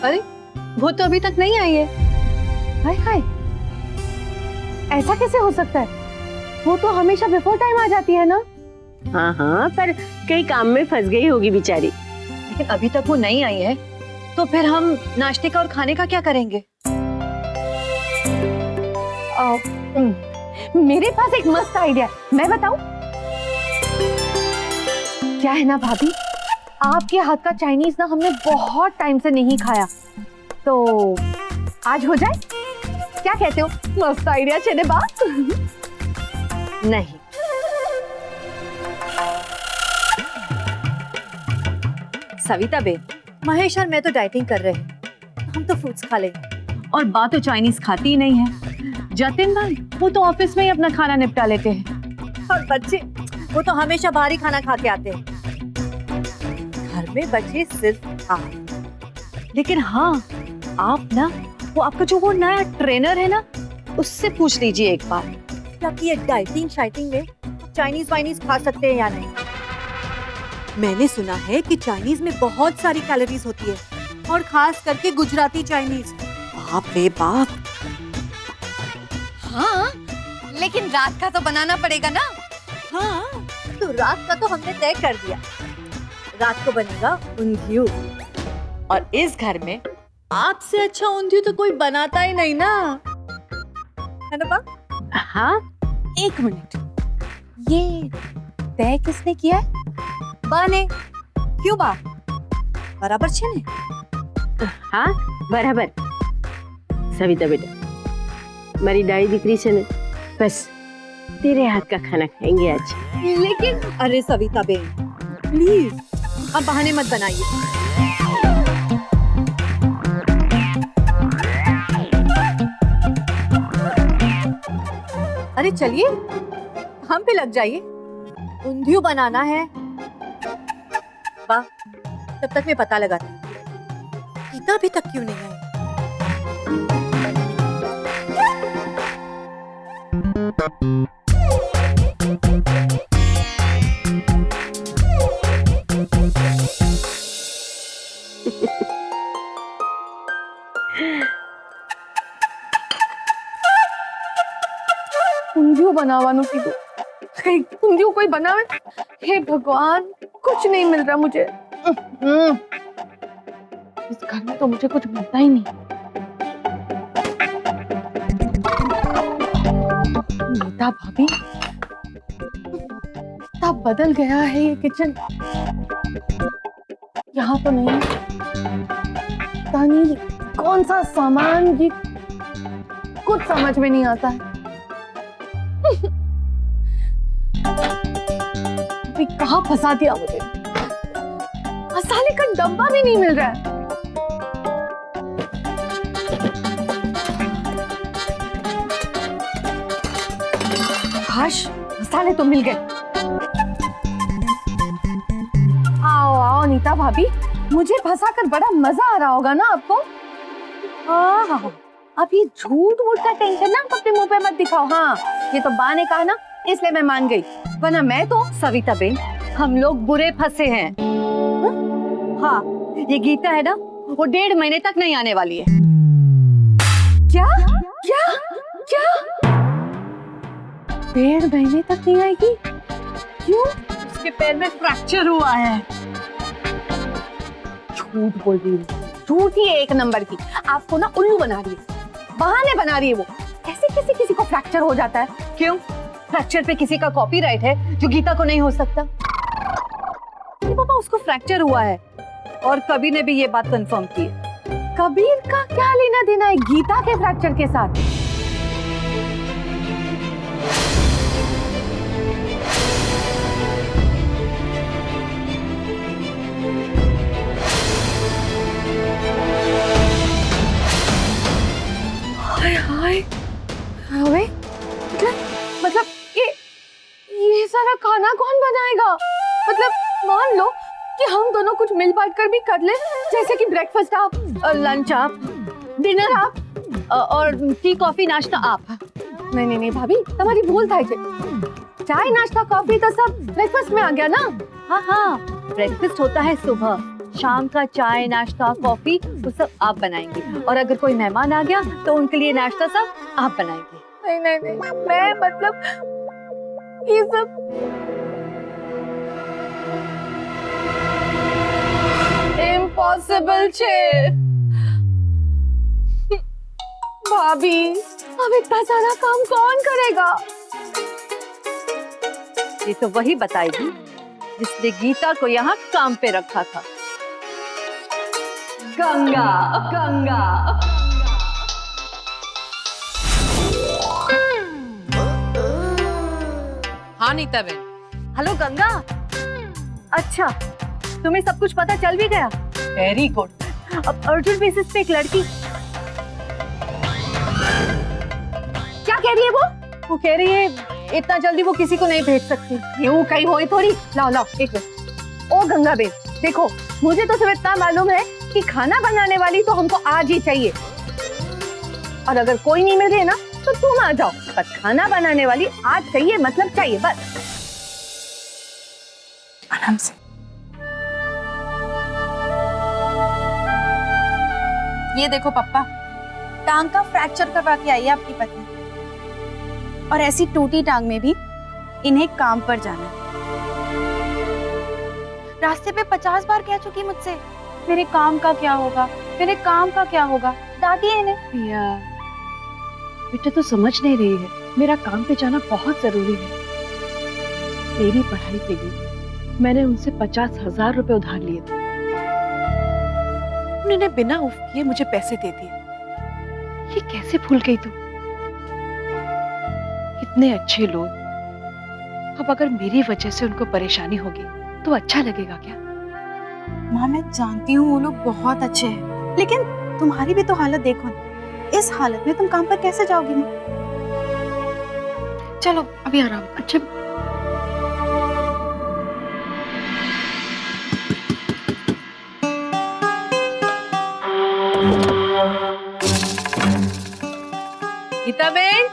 अरे वो तो अभी तक नहीं आई है। हाय हाय, ऐसा कैसे हो सकता है? वो तो हमेशा बिफोर टाइम आ जाती है ना। हाँ हाँ, पर कई काम में फंस गई होगी बेचारी। लेकिन अभी तक वो नहीं आई है, तो फिर हम नाश्ते का और खाने का क्या करेंगे? मेरे पास एक मस्त आइडिया है, मैं बताऊं? क्या है ना भाभी, आपके हाथ का चाइनीज ना हमने बहुत टाइम से नहीं खाया, तो आज हो जाए? क्या कहते हो? मस्त आइडिया चले बात। नहीं, सविता बेन, महेश और मैं तो डाइटिंग कर रहे हैं, हम तो फ्रूट्स खा लेंगे। और बात तो चाइनीज खाती ही नहीं है। जतिन भाई वो तो ऑफिस में ही अपना खाना निपटा लेते हैं, और बच्चे वो तो हमेशा बाहरी खाना खा के आते हैं। घर में बचे सिर्फ आप। लेकिन हाँ, आप ना वो आपका जो वो नया ट्रेनर है ना, उससे पूछ लीजिए एक बार कि ये डाइटिंग शाइटिंग में चाइनीज वाइनीज खा सकते हैं या नहीं। मैंने सुना है कि चाइनीज में बहुत सारी कैलोरीज होती है, और खास करके गुजराती चाइनीज। बाप रे बाप। हाँ, लेकिन रात का तो बनाना पड़ेगा ना। हाँ, तो रात का तो हमने तय कर दिया। रात को बनेगा ऊंधियू, और इस घर में आपसे अच्छा ऊंधियू तो कोई बनाता ही नहीं ना, है ना बा? हाँ, एक मिनट, ये तय किसने किया है? बा ने। क्यों बा? बराबर छे ने? हाँ बराबर। सविता बेटा, મારી डाई દીકરી છે ને, बस तेरे हाथ का खाना खाएंगे आज। लेकिन अरे सविता बेन, प्लीज अब बहाने मत बनाइए। अरे चलिए, हम पे लग जाइए। ऊंधियू बनाना है। वाह, तब तक मैं पता लगाती हूँ गीता अभी तक क्यों नहीं आई। ઊંધિયું બનાવવાનું કીધું, કઈ ઊંધિયું કોઈ બનાવે? हे भगवान, कुछ नहीं मिल रहा मुझे। इस घर में तो मुझे कुछ मिलता ही नहीं। नीता भाभी, तब बदल गया है ये किचन। यहाँ तो नहीं, पता नहीं कौन सा सामान, ये कुछ समझ में नहीं आता है। अभी कहाँ फंसा दिया मुझे? मसाले का डब्बा भी नहीं मिल रहा है। काश मसाले तो मिल गए। आओ आओ नीता भाभी, मुझे फंसाकर बड़ा मजा आ रहा होगा ना आपको? हाँ, अब ये झूठ मूठ का टेंशन ना आप अपने मुंह पे मत दिखाओ। हाँ, ये तो बा ने कहा ना, इसलिए मैं मान गई, वरना मैं तो। सविता बेन, हम लोग बुरे फंसे हैं। हाँ, ये गीता है ना, वो 1.5 महीने तक नहीं आने वाली है। क्या क्या क्या? 1.5 महीने तक नहीं आएगी? क्यों? उसके पैर में फ्रैक्चर हुआ है। झूठ बोल रही है, झूठ ही एक नंबर की। आपको ना उल्लू बना रही है, बहाने बना रही है वो। कैसे किसी को फ्रैक्चर हो जाता है? क्यों? फ्रैक्चर पे किसी का कॉपीराइट है जो गीता को नहीं हो सकता? पापा, उसको फ्रैक्चर हुआ है, और कबीर ने भी ये बात कंफर्म की है। कबीर का क्या लेना देना है गीता के फ्रैक्चर के साथ? हाय हाय, अबे मतलब ये सारा खाना कौन बनाएगा? मतलब मान लो कि हम दोनों कुछ मिल बांट कर भी कर ले, जैसे कि ब्रेकफास्ट आप, लंच आप, डिनर आप, और टी कॉफी नाश्ता आप। नहीं नहीं भाभी, तुम्हारी भूल था। चाय नाश्ता कॉफी तो सब ब्रेकफास्ट में आ गया ना। हाँ हाँ, ब्रेकफास्ट होता है सुबह, शाम का चाय नाश्ता कॉफी वो सब आप बनाएंगी, और अगर कोई मेहमान आ गया तो उनके लिए नाश्ता सब आप बनाएंगी। नहीं नहीं नहीं, मैं मतलब ये सब इम्पॉसिबल छे भाभी। अब इतना सारा काम कौन करेगा? ये तो वही बताएगी जिसने गीता को यहाँ काम पे रखा था, गंगा। गंगा हाँ नीता बहन। हेलो गंगा। अच्छा, तुम्हें सब कुछ पता चल भी गया? Very good. अब अर्जेंट बेसिस पे एक लड़की क्या कह रही है वो कह रही है इतना जल्दी वो किसी को नहीं भेज सकती। यूं कहीं होई थोड़ी। लाओ लाओ एक मिनट। ओ गंगा बेन, देखो मुझे तो सिर्फ इतना मालूम है कि खाना बनाने वाली तो हमको आज ही चाहिए, और अगर कोई नहीं मिल रही ना तो तुम आ जाओ, पर खाना बनाने वाली आज चाहिए, मतलब चाहिए बस। आराम से। ये देखो पापा, टांग का फ्रैक्चर करवा के आई है आपकी पत्नी, और ऐसी टूटी टांग में भी इन्हें काम पर जाना है। रास्ते पे 50 बार कह चुकी मुझसे, मेरे काम का क्या होगा, मेरे काम का क्या होगा, डांटी है इन्हें। पिया, बेटा तो समझ नहीं रही है, मेरा काम पे जाना बहुत जरूरी है। तेरी पढ़ाई के लिए मैंने उनसे 50,000 रुपए उधार लिए थे। उन्होंने बिना उफ किए मुझे पैसे दे दिए। ये कैसे भूल गई तू? इतने अच्छे लोग, अब अगर मेरी वजह से उनको परेशानी होगी तो अच्छा लगेगा क्या? माँ मैं जानती हूँ वो लोग बहुत अच्छे हैं, लेकिन तुम्हारी भी तो हालत देखो ना, इस हालत में तुम काम पर कैसे जाओगी माँ? चलो अभी आराम। अच्छा गीता बेन,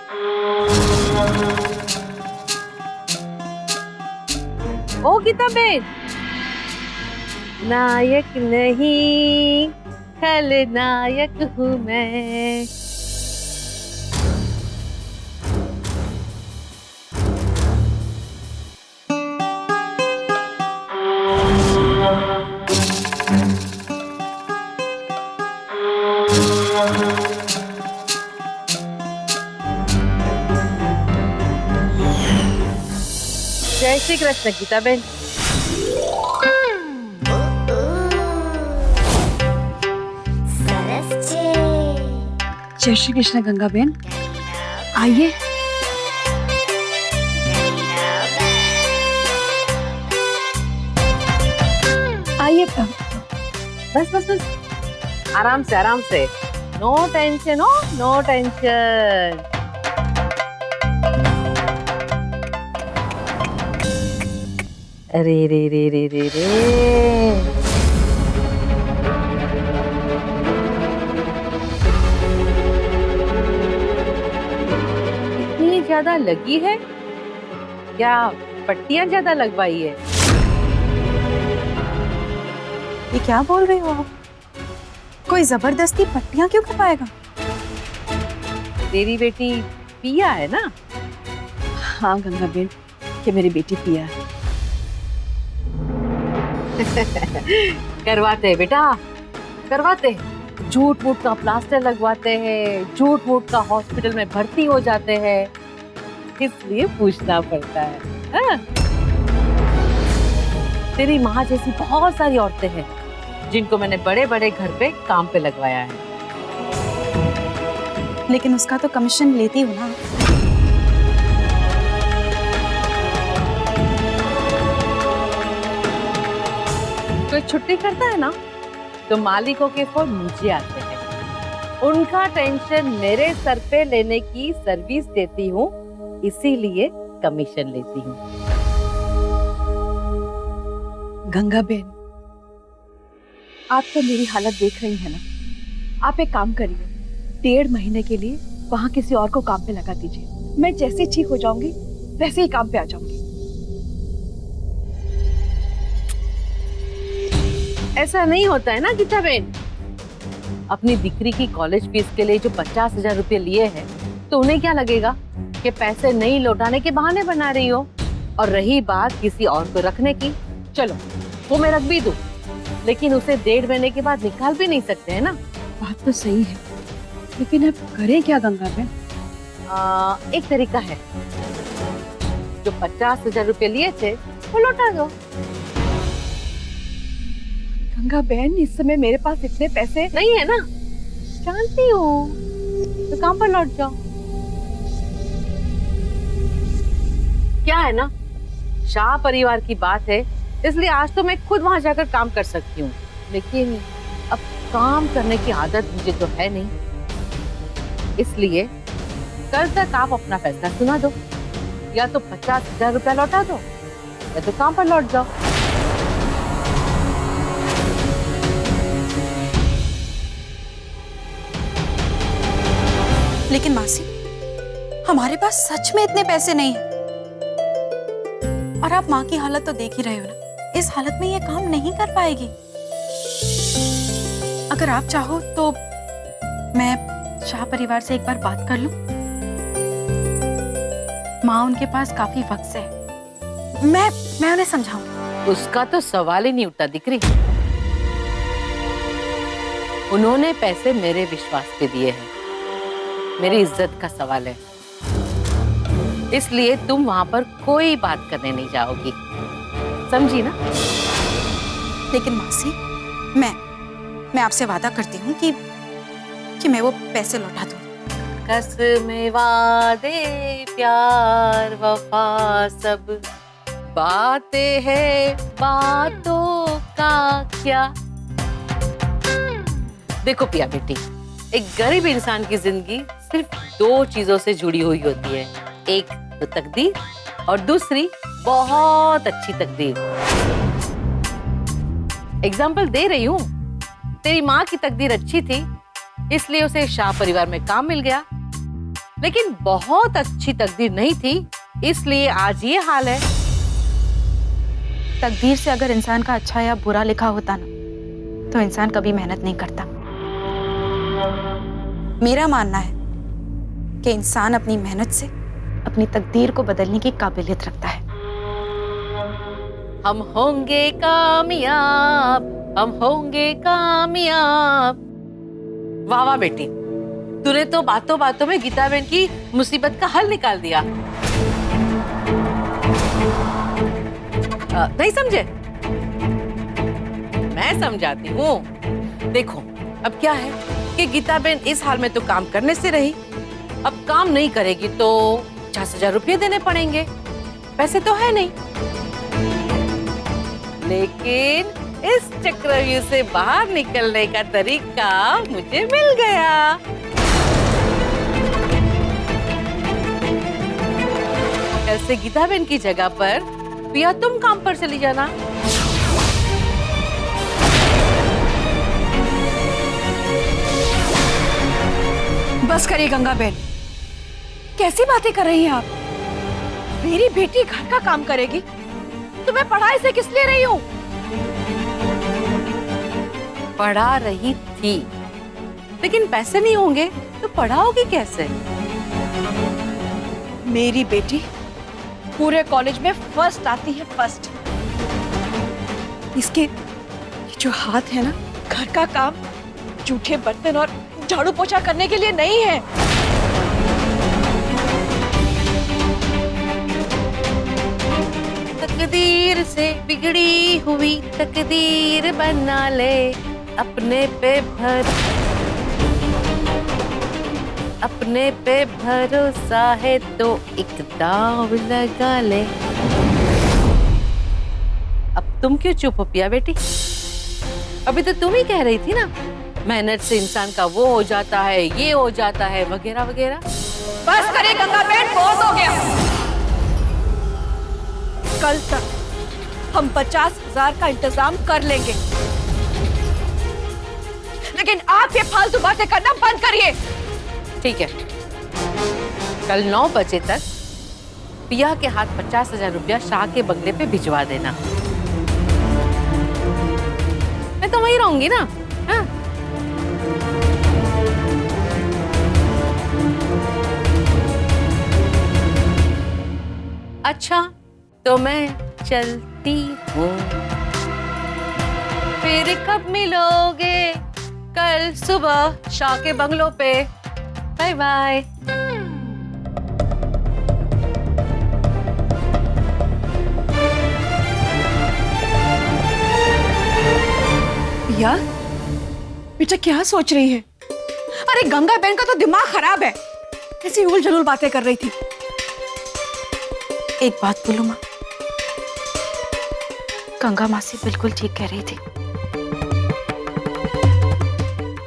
ओ गीता बेन, नायक नहीं खलनायक हूँ मैं। जय श्री कृष्ण गीता बेन। जय श्री कृष्ण गंगा बेन, आइए। आइए, बस बस बस, आराम से आराम से, नो टेंशन, हो नो टेंशन। अरे रे रे रे रे रे, इतनी ज्यादा लगी है क्या? पट्टियां ज्यादा लगवाई है? ये क्या बोल रहे हो आप? कोई जबरदस्ती पट्टियां क्यों करवाएगा? तेरी बेटी पिया है ना? हाँ गंगा बेन, ये मेरी बेटी पिया है। करवाते हैं बेटा, करवाते हैं। झूठ मूठ का प्लास्टर लगवाते हैं, झूठ मूठ का हॉस्पिटल में भर्ती हो जाते हैं, इसलिए पूछना पड़ता है। हाँ? तेरी माँ जैसी बहुत सारी औरतें हैं जिनको मैंने बड़े बड़े घर पे काम पे लगवाया है। लेकिन उसका तो कमीशन लेती हूँ ना। कोई छुट्टी करता है ना तो मालिकों के फोन मुझे आते हैं, उनका टेंशन मेरे सर पे लेने की सर्विस देती हूँ, इसीलिए कमीशन लेती हूँ। गंगा बेन, आप तो मेरी हालत देख रही हैं ना। आप एक काम करिए, 1.5 महीने के लिए वहां किसी और को काम पे लगा दीजिए। मैं जैसे ठीक हो जाऊंगी वैसे ही काम पे आ जाऊंगी। ऐसा नहीं होता है ना गीता बहन। अपनी दिकरी की कॉलेज फीस के लिए जो 50,000 रुपए लिए हैं, तो उन्हें क्या लगेगा कि पैसे नहीं लौटाने के बहाने बना रही हो। और रही बात किसी और को रखने की, चलो वो मैं रख भी दूं, लेकिन उसे 1.5 महीने के बाद निकाल भी नहीं सकते हैं ना। बात तो सही है, लेकिन अब करें क्या गंगा बहन? एक तरीका है, जो 50,000 रुपए लिए थे वो लौटा दो। गंगा बहन, इस समय मेरे पास इतने पैसे नहीं है ना, जानती हूँ, तो काम पर लौट जाओ। क्या है ना, शाह परिवार की बात है, इसलिए आज तो मैं खुद वहां जाकर काम कर सकती हूँ, लेकिन अब काम करने की आदत मुझे तो है नहीं, इसलिए कल तक आप अपना फैसला सुना दो। या तो 50,000 रुपया लौटा दो, या तो काम पर लौट जाओ। लेकिन मासी, हमारे पास सच में इतने पैसे नहीं हैं। और आप माँ की हालत तो देख ही रहे हो ना, इस हालत में ये काम नहीं कर पाएगी। अगर आप चाहो तो मैं शाह परिवार से एक बार बात कर लूं। माँ उनके पास काफी वक्त से है, मैं उन्हें समझाऊं। उसका तो सवाल ही नहीं उठता दिकरी। उन्होंने पैसे मेरे विश्वास पे दिए हैं, मेरी इज्जत का सवाल है, इसलिए तुम वहां पर कोई बात करने नहीं जाओगी, समझी ना? लेकिन मासी, मैं आपसे वादा करती हूँ कि मैं वो पैसे लौटा दूँ। कसमें वादे प्यार वफा सब बातें हैं, बातों का क्या। देखो पिया बेटी, एक गरीब इंसान की जिंदगी सिर्फ 2 चीजों से जुड़ी हुई होती है, एक तो तकदीर और दूसरी बहुत अच्छी तकदीर। एग्जाम्पल दे रही हूँ, तेरी माँ की तकदीर अच्छी थी, इसलिए उसे शाह परिवार में काम मिल गया, लेकिन बहुत अच्छी तकदीर नहीं थी, इसलिए आज ये हाल है। तकदीर से अगर इंसान का अच्छा या बुरा लिखा होता ना, तो इंसान कभी मेहनत नहीं करता। मेरा मानना है कि इंसान अपनी मेहनत से अपनी तकदीर को बदलने की काबिलियत रखता है। हम होंगे कामयाब, हम होंगे कामयाब। वाह वाह बेटी, तूने तो बातों बातों में गीता बहन की मुसीबत का हल निकाल दिया। नहीं समझे? मैं समझाती हूँ। देखो अब क्या है कि गीता बहन इस हाल में तो काम करने से रही, अब काम नहीं करेगी तो 50,000 रुपये देने पड़ेंगे, पैसे तो है नहीं। लेकिन इस चक्रव्यूह से बाहर निकलने का तरीका मुझे मिल गया। कल से गीता बहन की जगह पर पिया तुम काम पर चली जाना। बस करिए गंगा बहन, कैसी बातें कर रही हैं आप? मेरी बेटी घर का काम करेगी तो मैं पढ़ाई से किस ले रही हूँ? पढ़ा रही थी, लेकिन पैसे नहीं होंगे तो पढ़ाओगी कैसे? मेरी बेटी पूरे कॉलेज में फर्स्ट आती है, फर्स्ट। इसके ये जो हाथ है ना, घर का काम, जूठे बर्तन और झाड़ू पोछा करने के लिए नहीं है। तकदीर से बिगड़ी हुई तकदीर बना ले, अपने पे भरोसा है तो एक दांव लगा ले। अब तुम क्यों चुप हो पिया बेटी? अभी तो तुम ही कह रही थी ना, मेहनत से इंसान का वो हो जाता है, ये हो जाता है, वगैरह वगैरह। बस करिए गंगा बहन, बहुत हो गया। कल तक हम 50,000 का इंतजाम कर लेंगे, लेकिन आप ये फालतू बातें करना बंद करिए। ठीक है, कल 9 बजे तक पिया के हाथ 50,000 रुपया शाह के बंगले पे भिजवा देना। मैं तो वहीं रहूंगी ना। हाँ? अच्छा तो मैं चलती हूँ, फिर कब मिलोगे? कल सुबह शाह के बंगलों पे। Bye bye. पिया, बेटा क्या सोच रही है? अरे गंगा बहन का तो दिमाग खराब है, ऐसी उल जलूल बातें कर रही थी। एक बात बोलूं माँ, गंगा मासी बिल्कुल ठीक कह रही थी।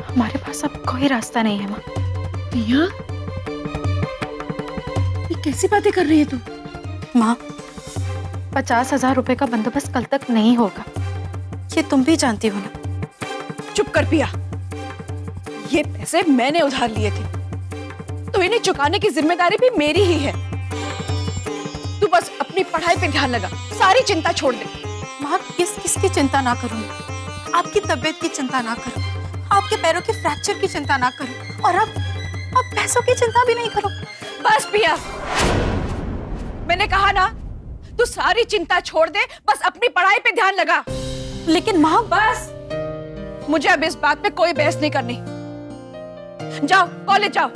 हमारे पास अब कोई रास्ता नहीं है माँ। पिया, ये कैसी बातें कर रही है तू? माँ, 50,000 रुपए का बंदोबस्त कल तक नहीं होगा, ये तुम भी जानती हो ना। चुप कर पिया, ये पैसे मैंने उधार लिए थे, तो इन्हें चुकाने की जिम्मेदारी भी मेरी ही है। तू बस अपनी पढ़ाई पे ध्यान लगा, सारी चिंता छोड़ दे। माँ, किसकी चिंता ना करूं? आपकी तबीयत की चिंता ना करूं, आपके पैरों के फ्रैक्चर की चिंता ना करूं, और अब पैसों की चिंता भी नहीं करो। बस पिया, मैंने कहा ना, तू सारी चिंता छोड़ दे, बस अपनी पढ़ाई पे ध्यान लगा। लेकिन माँ, बस, मुझे अब इस बात पे कोई बहस नहीं करनी। जाओ कॉलेज जाओ।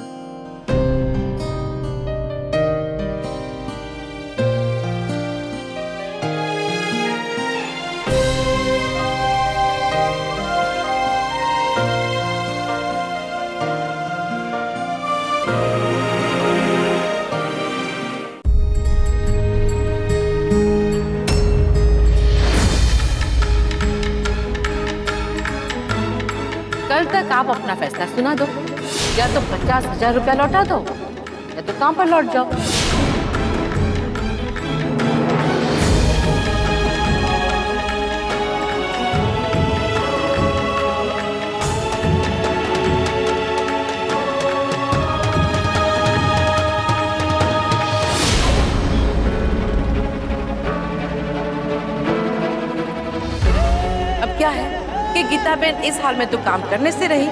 कल तक आप अपना फैसला सुना दो, या तो 50,000 रुपया लौटा दो या तो काम पर लौट जाओ। अब क्या है कि गीता बहन इस हाल में तो काम करने से रही,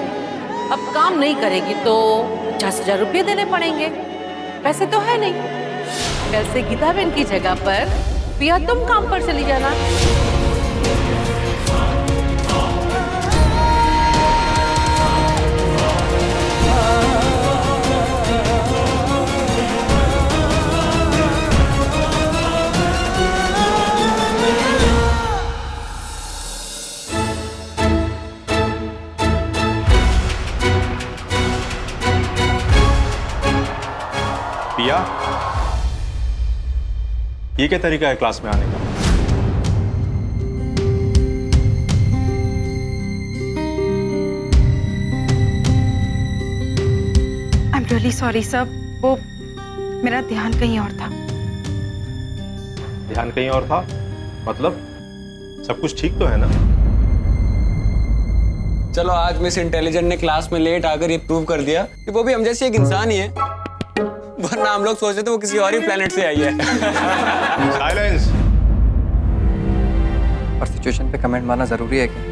अब काम नहीं करेगी तो 50,000 रुपये देने पड़ेंगे। पैसे तो है नहीं। कल से गीता बहन की जगह पर पिया तुम काम पर चली जाना। पिया, ये क्या तरीका है क्लास में आने का? I am really sorry sir, वो मेरा ध्यान कहीं और था। ध्यान कहीं और था? मतलब सब कुछ ठीक तो है ना? चलो आज मिस इंटेलिजेंट ने क्लास में लेट आकर ये प्रूव कर दिया कि वो भी हम जैसी एक इंसान ही है, वरना हम लोग सोचते थे वो किसी और ही प्लेनेट से आई है। साइलेंस। और सिचुएशन पे कमेंट मारना जरूरी है क्या?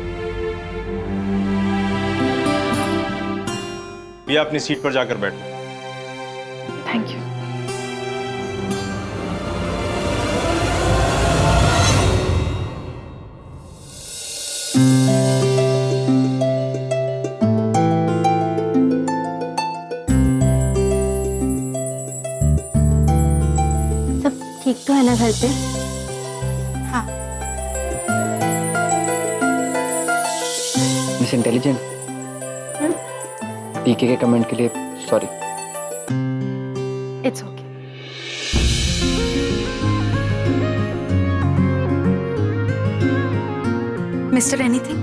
पिया अपनी सीट पर जाकर बैठो। Thank you. ठीक तो है ना घर पे? हाँ। मिस इंटेलिजेंट, पीके के कमेंट के लिए sorry. It's okay. Mister anything,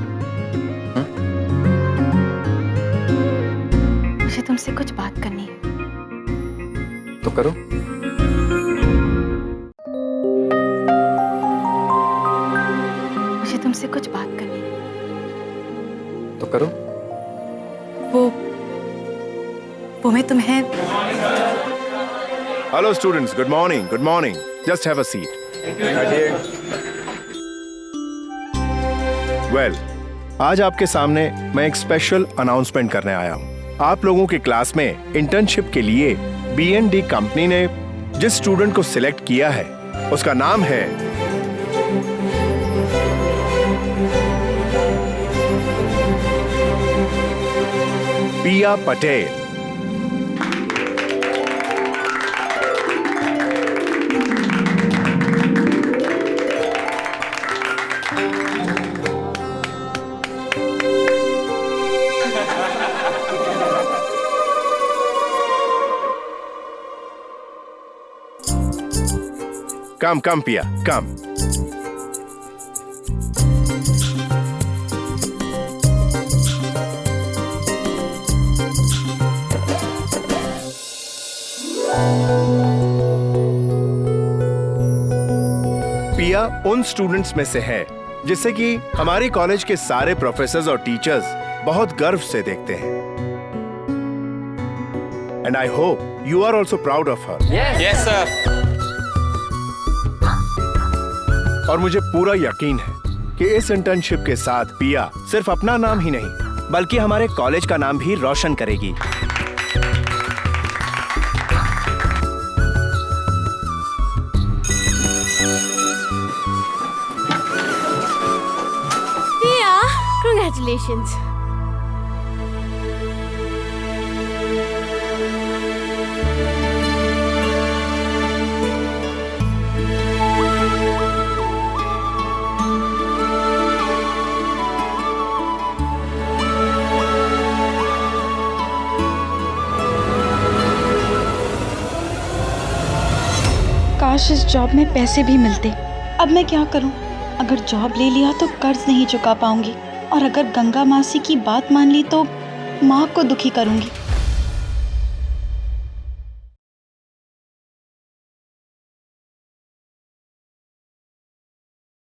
मुझे तुमसे कुछ बात करनी है। तो करो। मुझे तुमसे कुछ बात करनी है। तो करो। वो मैं तुम्हें। Hello students, good morning, good morning. Just have a seat. Well, आज आपके सामने मैं एक स्पेशल अनाउंसमेंट करने आया हूँ। आप लोगों की क्लास में इंटर्नशिप के लिए B&D कंपनी ने जिस स्टूडेंट को सिलेक्ट किया है उसका नाम है पिया पटेल। Come, Pia, come. पिया उन स्टूडेंट्स में से है जिसे कि हमारे कॉलेज के सारे प्रोफेसर्स और टीचर्स बहुत गर्व से देखते हैं। And I hope you are also proud of her. Yes, sir. और मुझे पूरा यकीन है कि इस इंटर्नशिप के साथ पिया सिर्फ अपना नाम ही नहीं बल्कि हमारे कॉलेज का नाम भी रोशन करेगी। पिया, congratulations. काश इस जॉब में पैसे भी मिलते। अब मैं क्या करूं? अगर जॉब ले लिया तो कर्ज नहीं चुका पाऊंगी और अगर गंगा मासी की बात मान ली तो माँ को दुखी करूंगी।